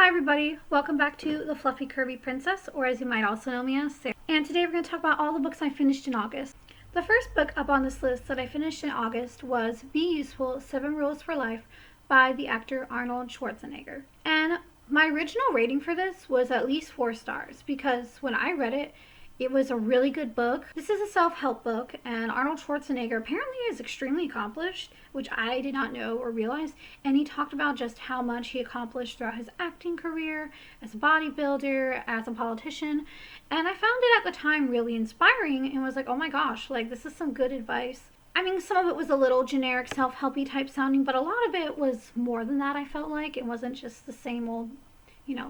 Hi everybody, welcome back to The Fluffy Curvy Princess, or as you might also know me as, Sarah. And today we're going to talk about all the books I finished in August. The first book up on this list that I finished in August was Be Useful, 7 Rules for Life by the actor Arnold Schwarzenegger. And my original rating for this was at least 4 stars because when I read it, it was a really good book. This is a self-help book, and Arnold Schwarzenegger apparently is extremely accomplished, which I did not know or realize, and he talked about just how much he accomplished throughout his acting career, as a bodybuilder, as a politician, and I found it at the time really inspiring and was like, oh my gosh, like this is some good advice. I mean, some of it was a little generic self-helpy type sounding, but a lot of it was more than that. I felt like it wasn't just the same old,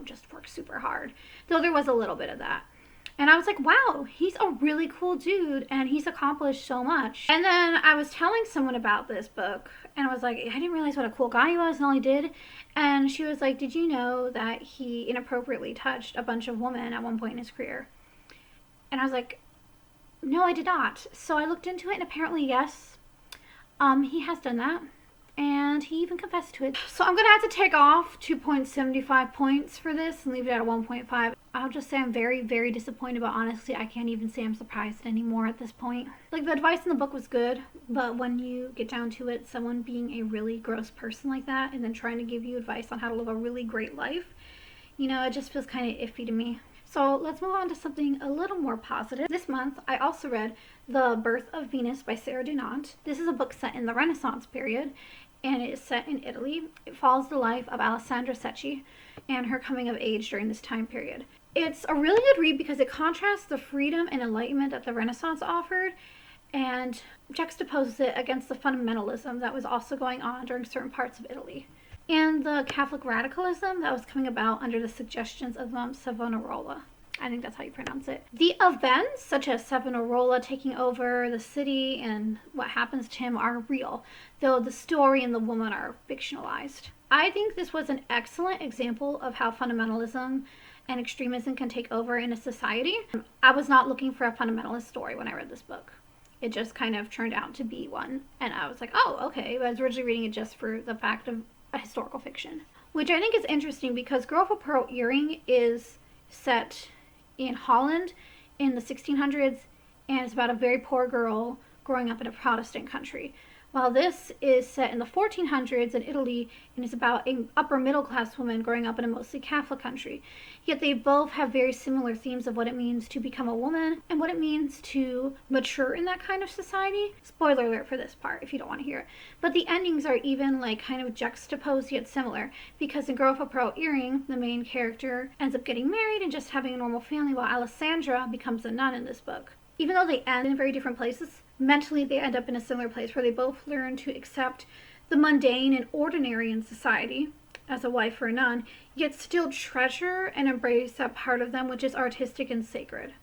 just work super hard, though there was a little bit of that. And I was like, wow, he's a really cool dude and he's accomplished so much. And then I was telling someone about this book and I was like, I didn't realize what a cool guy he was and all he did. And she was like, did you know that he inappropriately touched a bunch of women at one point in his career? And I was like, no, I did not. So I looked into it and apparently, yes, he has done that. And he even confessed to it. So I'm going to have to take off 2.75 points for this and leave it at a 1.5. I'll just say I'm very, very disappointed, but honestly, I can't even say I'm surprised anymore at this point. Like, the advice in the book was good, but when you get down to it, someone being a really gross person like that and then trying to give you advice on how to live a really great life, it just feels kind of iffy to me. So let's move on to something a little more positive. This month, I also read The Birth of Venus by Sarah Dunant. This is a book set in the Renaissance period, and it is set in Italy. It follows the life of Alessandra Secchi and her coming of age during this time period. It's a really good read because it contrasts the freedom and enlightenment that the Renaissance offered and juxtaposes it against the fundamentalism that was also going on during certain parts of Italy and the Catholic radicalism that was coming about under the suggestions of Savonarola. I think that's how you pronounce it. The events, such as Savonarola taking over the city and what happens to him, are real, though the story and the woman are fictionalized. I think this was an excellent example of how fundamentalism and extremism can take over in a society. I was not looking for a fundamentalist story when I read this book. It just kind of turned out to be one, and I was like, oh, okay. But I was originally reading it just for the fact of a historical fiction, which I think is interesting because Girl with a Pearl Earring is set in Holland in the 1600s, and it's about a very poor girl growing up in a Protestant country. While this is set in the 1400s in Italy and is about an upper middle class woman growing up in a mostly Catholic country. Yet they both have very similar themes of what it means to become a woman and what it means to mature in that kind of society. Spoiler alert for this part if you don't want to hear it. But the endings are even kind of juxtaposed yet similar, because in Girl with a Pearl Earring, the main character ends up getting married and just having a normal family, while Alessandra becomes a nun in this book. Even though they end in very different places, mentally they end up in a similar place where they both learn to accept the mundane and ordinary in society as a wife or a nun, yet still treasure and embrace that part of them which is artistic and sacred.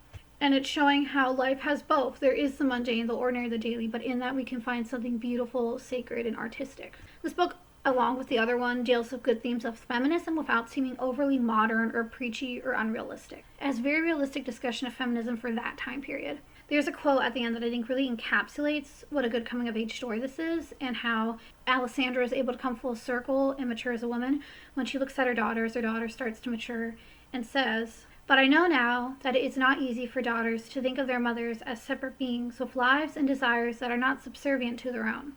And it's showing how life has both. There is the mundane, the ordinary, the daily, but in that we can find something beautiful, sacred, and artistic. This book, along with the other one, deals with good themes of feminism without seeming overly modern or preachy or unrealistic. It has very realistic discussion of feminism for that time period. There's a quote at the end that I think really encapsulates what a good coming-of-age story this is, and how Alessandra is able to come full circle and mature as a woman when she looks at her daughter as her daughter starts to mature and says, "But I know now that it is not easy for daughters to think of their mothers as separate beings with lives and desires that are not subservient to their own.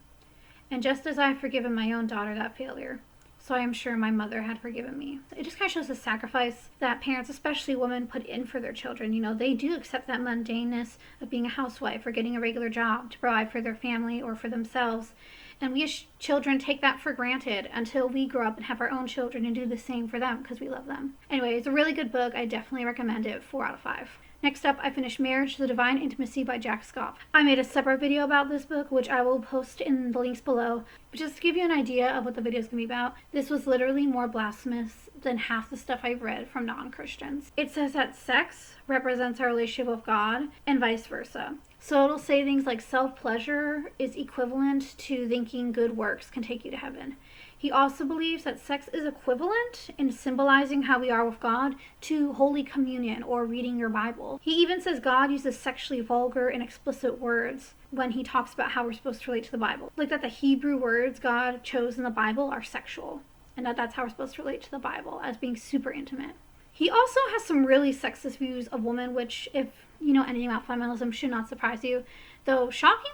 And just as I have forgiven my own daughter that failure, so I am sure my mother had forgiven me." It just kind of shows the sacrifice that parents, especially women, put in for their children. They do accept that mundaneness of being a housewife or getting a regular job to provide for their family or for themselves. And we as children take that for granted until we grow up and have our own children and do the same for them because we love them. Anyway, it's a really good book. I definitely recommend it. 4 out of 5. Next up, I finished Marriage, The Divine Intimacy by Jack Schaap. I made a separate video about this book, which I will post in the links below. But just to give you an idea of what the video is going to be about, this was literally more blasphemous than half the stuff I've read from non-Christians. It says that sex represents our relationship with God and vice versa. So it'll say things like self-pleasure is equivalent to thinking good works can take you to heaven. He also believes that sex is equivalent in symbolizing how we are with God to Holy Communion or reading your Bible. He even says God uses sexually vulgar and explicit words when he talks about how we're supposed to relate to the Bible. Like that the Hebrew words God chose in the Bible are sexual. and that's how we're supposed to relate to the Bible, as being super intimate. He also has some really sexist views of women, which, if you know anything about feminism, should not surprise you. Though, shockingly,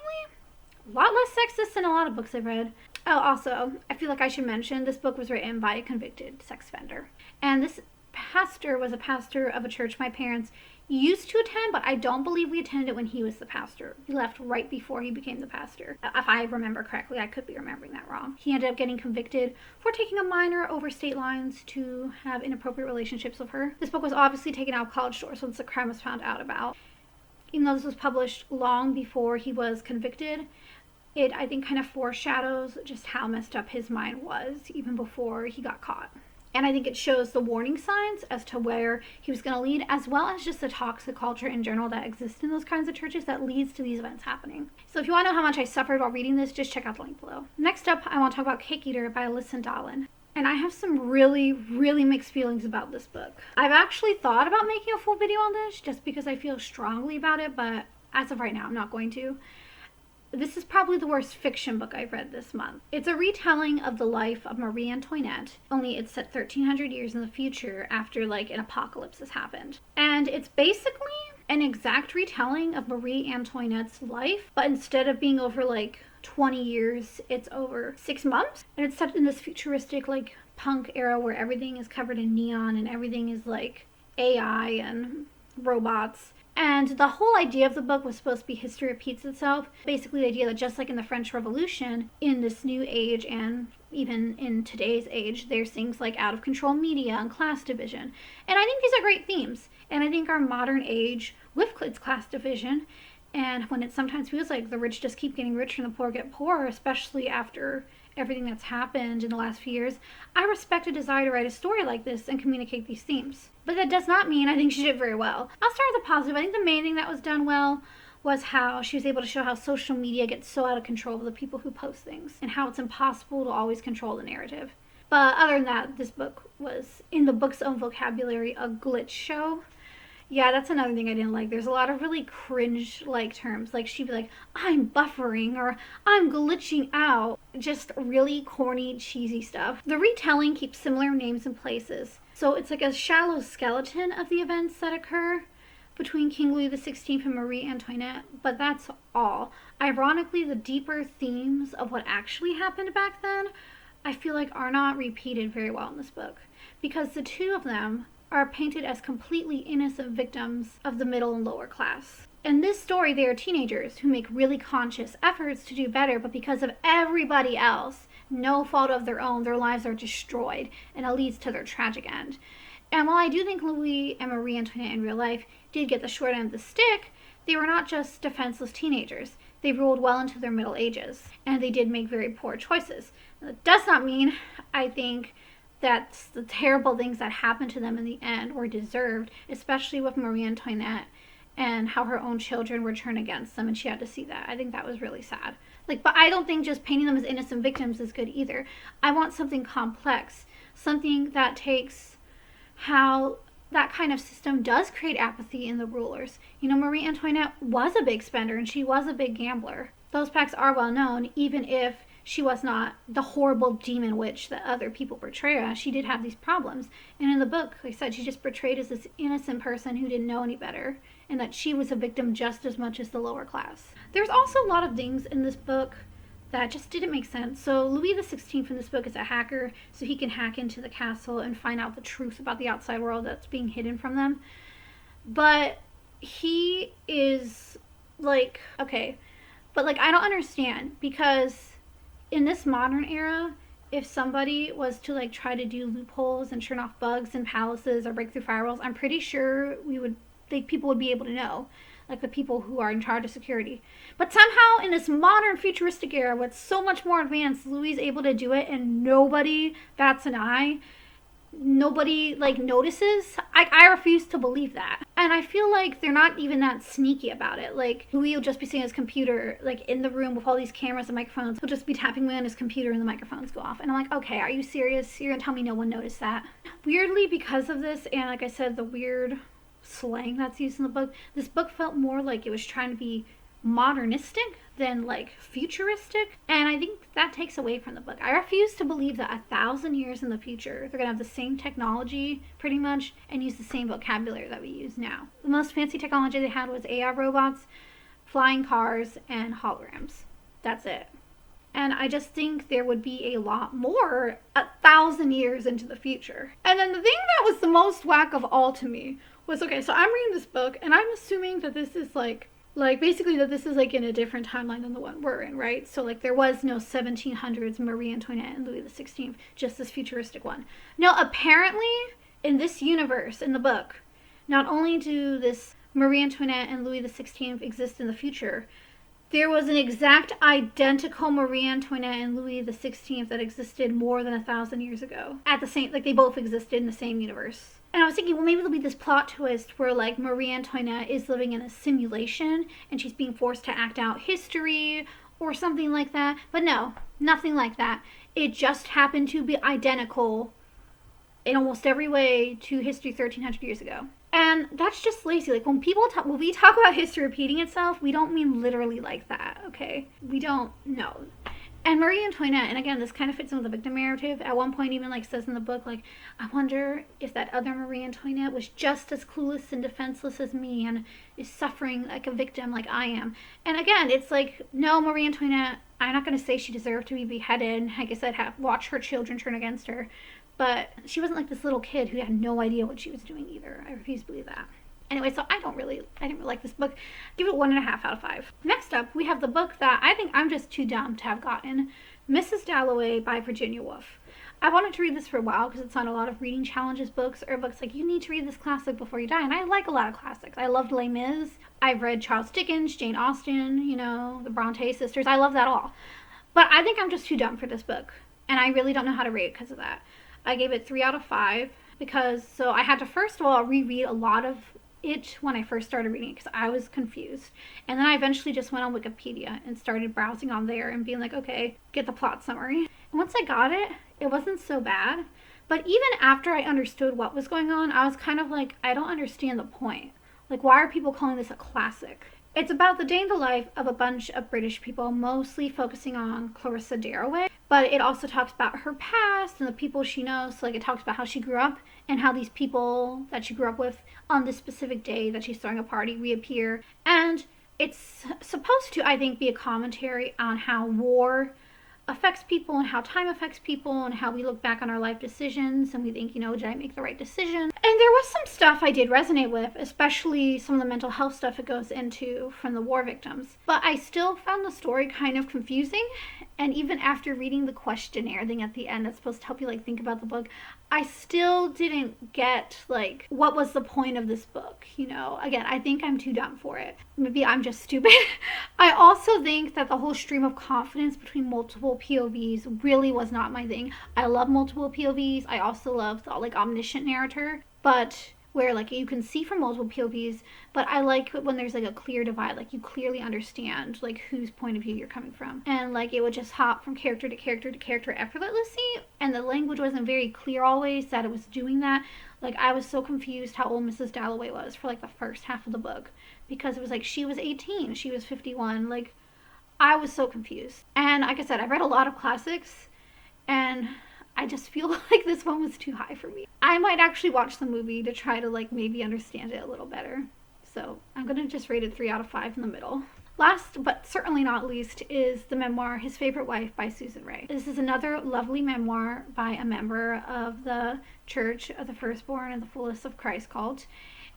a lot less sexist than a lot of books I've read. Oh, also, I feel like I should mention, this book was written by a convicted sex offender. And this pastor was a pastor of a church my parents used to attend, but I don't believe we attended it when he was the pastor. He left right before he became the pastor. If I remember correctly, I could be remembering that wrong. He ended up getting convicted for taking a minor over state lines to have inappropriate relationships with her. This book was obviously taken out of college stores once the crime was found out about. Even though this was published long before he was convicted, it, I think, kind of foreshadows just how messed up his mind was even before he got caught. And I think it shows the warning signs as to where he was going to lead, as well as just the toxic culture in general that exists in those kinds of churches that leads to these events happening. So if you want to know how much I suffered while reading this, just check out the link below. Next up, I want to talk about Cake Eater by Allyson Dahlin. And I have some really, really mixed feelings about this book. I've actually thought about making a full video on this just because I feel strongly about it, but as of right now, I'm not going to. This is probably the worst fiction book I've read this month. It's a retelling of the life of Marie Antoinette, only it's set 1300 years in the future after like an apocalypse has happened. And it's basically an exact retelling of Marie Antoinette's life, but instead of being over like 20 years, it's over 6 months. And it's set in this futuristic like punk era where everything is covered in neon and everything is like AI and robots. And the whole idea of the book was supposed to be history repeats itself. Basically the idea that just like in the French Revolution, in this new age and even in today's age, there's things like out of control media and class division. And I think these are great themes. And I think our modern age with its class division, and when it sometimes feels like the rich just keep getting richer and the poor get poorer, especially after everything that's happened in the last few years, I respect a desire to write a story like this and communicate these themes. But that does not mean I think she did very well. I'll start with the positive. I think the main thing that was done well was how she was able to show how social media gets so out of control of the people who post things and how it's impossible to always control the narrative. But other than that, this book was, in the book's own vocabulary, a glitch show. Yeah, that's another thing I didn't like. There's a lot of really cringe-like terms. Like, she'd be like, I'm buffering, or I'm glitching out. Just really corny, cheesy stuff. The retelling keeps similar names and places. So it's like a shallow skeleton of the events that occur between King Louis XVI and Marie Antoinette, but that's all. Ironically, the deeper themes of what actually happened back then, I feel like are not repeated very well in this book. Because the two of them are painted as completely innocent victims of the middle and lower class. In this story, they are teenagers who make really conscious efforts to do better, but because of everybody else, no fault of their own, their lives are destroyed, and it leads to their tragic end. And while I do think Louis and Marie Antoinette in real life did get the short end of the stick, they were not just defenseless teenagers. They ruled well into their middle ages, and they did make very poor choices. That does not mean, I think, that the terrible things that happened to them in the end were deserved, especially with Marie Antoinette and how her own children were turned against them and she had to see that. I think that was really sad. But I don't think just painting them as innocent victims is good either. I want something complex, something that takes how that kind of system does create apathy in the rulers. You know, Marie Antoinette was a big spender and she was a big gambler. Those facts are well known, even if she was not the horrible demon witch that other people portray her as. She did have these problems. And in the book, like I said, she's just portrayed as this innocent person who didn't know any better, and that she was a victim just as much as the lower class. There's also a lot of things in this book that just didn't make sense. So Louis XVI in this book is a hacker, so he can hack into the castle and find out the truth about the outside world that's being hidden from them. But he is like, okay, but like I don't understand, because in this modern era, if somebody was to like try to do loopholes and turn off bugs in palaces or break through firewalls, I'm pretty sure people would be able to know, like the people who are in charge of security. But somehow in this modern futuristic era, what's so much more advanced, Louis is able to do it and nobody bats an eye. Nobody like notices. I refuse to believe that. And I feel like they're not even that sneaky about it. Like Louis will just be sitting at his computer, like in the room with all these cameras and microphones. He'll just be tapping away on his computer and the microphones go off. And I'm like, okay, are you serious? You're gonna tell me no one noticed that? Weirdly, because of this, and like I said, the weird slang that's used in the book, this book felt more like it was trying to be modernistic than like futuristic, and I think that takes away from the book. I refuse to believe that 1,000 years in the future they're gonna have the same technology pretty much and use the same vocabulary that we use now. The most fancy technology they had was AI robots, flying cars, and holograms. That's it. And I just think there would be a lot more 1,000 years into the future. And then the thing that was the most whack of all to me was, okay, so I'm reading this book and I'm assuming that this is like basically that this is like in a different timeline than the one we're in, right? So like there was no 1700s Marie Antoinette and Louis XVI, just this futuristic one. No, apparently in this universe, in the book, not only do this Marie Antoinette and Louis XVI exist in the future, there was an exact identical Marie Antoinette and Louis XVI that existed more than 1,000 years ago. At the same, like they both existed in the same universe. And I was thinking, well, maybe there'll be this plot twist where like Marie Antoinette is living in a simulation and she's being forced to act out history or something like that. But no, nothing like that. It just happened to be identical in almost every way to history 1,300 years ago. And that's just lazy. Like when we talk about history repeating itself, we don't mean literally like that, okay? We don't know. And Marie Antoinette, and again, this kind of fits in with the victim narrative, at one point even like says in the book, like, I wonder if that other Marie Antoinette was just as clueless and defenseless as me and is suffering like a victim like I am. And again, it's like, no, Marie Antoinette, I'm not going to say she deserved to be beheaded and, like I said, watch her children turn against her. But she wasn't like this little kid who had no idea what she was doing either. I refuse to believe that. Anyway, so I didn't really like this book. Give it 1.5 out of 5. Next up, we have the book that I think I'm just too dumb to have gotten, Mrs. Dalloway by Virginia Woolf. I wanted to read this for a while because it's on a lot of reading challenges books or books like you need to read this classic before you die. And I like a lot of classics. I loved Les Mis. I've read Charles Dickens, Jane Austen, you know, the Bronte sisters. I love that all. But I think I'm just too dumb for this book. And I really don't know how to rate it because of that. I gave it 3 out of 5 because, so I had to first of all reread a lot of it when I first started reading it because I was confused. And then I eventually just went on Wikipedia and started browsing on there and being like, okay, get the plot summary. And once I got it, it wasn't so bad. But even after I understood what was going on, I was kind of like, I don't understand the point. Like, why are people calling this a classic? It's about the day in the life of a bunch of British people, mostly focusing on Clarissa Dalloway. But it also talks about her past and the people she knows. So, like, it talks about how she grew up and how these people that she grew up with on this specific day that she's throwing a party reappear. And it's supposed to, I think, be a commentary on how war affects people and how time affects people and how we look back on our life decisions and we think, you know, did I make the right decision? And there was some stuff I did resonate with, especially some of the mental health stuff it goes into from the war victims. But I still found the story kind of confusing. And even after reading the questionnaire thing at the end that's supposed to help you like think about the book, I still didn't get like what was the point of this book, you know? Again, I think I'm too dumb for it. Maybe I'm just stupid. I also think that the whole stream of confidence between multiple POVs really was not my thing. I love multiple POVs. I also love the like omniscient narrator, but where like you can see from multiple POVs, but I like when there's like a clear divide, like you clearly understand like whose point of view you're coming from. And like it would just hop from character to character to character effortlessly, and the language wasn't very clear always that it was doing that. Like I was so confused how old Mrs. Dalloway was for like the first half of the book, because it was like she was 18, she was 51, like I was so confused. And like I said, I've read a lot of classics and I just feel like this one was too high for me. I might actually watch the movie to try to like maybe understand it a little better. So I'm gonna just rate it 3 out of 5 in the middle. Last but certainly not least is the memoir His Favorite Wife by Susan Ray. This is another lovely memoir by a member of the Church of the Firstborn and the Fullness of Christ cult.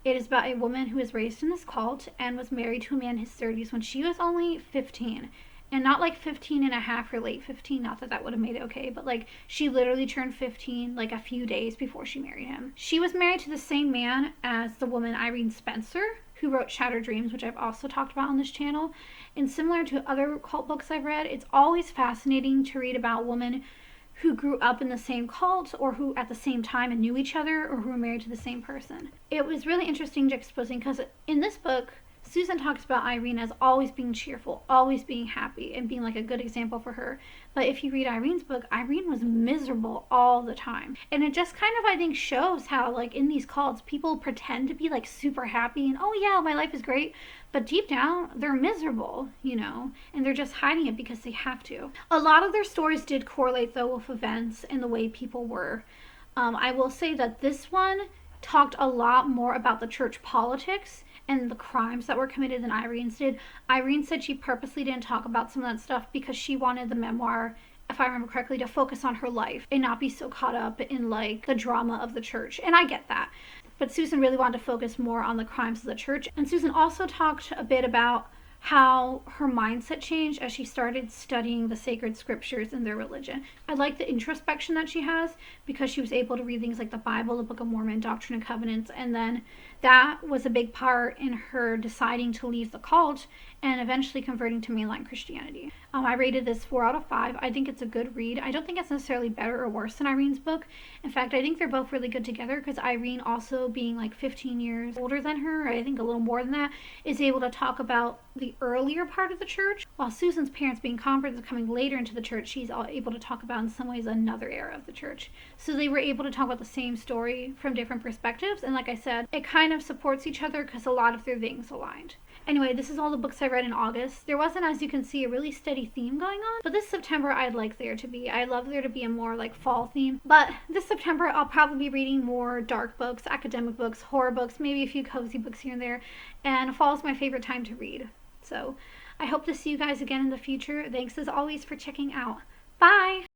It is about a woman who was raised in this cult and was married to a man in his 30s when she was only 15. And not like 15 and a half or late 15, not that that would have made it okay, but like she literally turned 15 like a few days before she married him. She was married to the same man as the woman Irene Spencer, who wrote Shattered Dreams, which I've also talked about on this channel. And similar to other cult books I've read, it's always fascinating to read about women who grew up in the same cult or who at the same time and knew each other or who were married to the same person. It was really interesting juxtaposing because in this book, Susan talks about Irene as always being cheerful, always being happy, and being like a good example for her. But if you read Irene's book, Irene was miserable all the time. And it just kind of, I think, shows how, like, in these cults, people pretend to be, like, super happy and, oh yeah, my life is great. But deep down, they're miserable, you know, and they're just hiding it because they have to. A lot of their stories did correlate, though, with events and the way people were. I will say that this one talked a lot more about the church politics and the crimes that were committed than Irene's did. Irene said she purposely didn't talk about some of that stuff because she wanted the memoir, if I remember correctly, to focus on her life and not be so caught up in, like, the drama of the church. And I get that. But Susan really wanted to focus more on the crimes of the church. And Susan also talked a bit about how her mindset changed as she started studying the sacred scriptures and their religion. I like the introspection that she has because she was able to read things like the Bible, the Book of Mormon, Doctrine and Covenants, and then that was a big part in her deciding to leave the cult and eventually converting to mainline Christianity. I rated this 4 out of 5. I think it's a good read. I don't think it's necessarily better or worse than Irene's book. In fact, I think they're both really good together because Irene, also being like 15 years older than her, I think a little more than that, is able to talk about the earlier part of the church, while Susan's parents being converts and coming later into the church, she's able to talk about in some ways another era of the church. So they were able to talk about the same story from different perspectives, and like I said, it kind of supports each other because a lot of their things aligned. Anyway, this is all the books I read in August. There wasn't, as you can see, a really steady theme going on, but this September I'd like there to be. I'd love there to be a more like fall theme. But this September I'll probably be reading more dark books, academic books, horror books, maybe a few cozy books here and there, and fall is my favorite time to read. So I hope to see you guys again in the future. Thanks as always for checking out. Bye!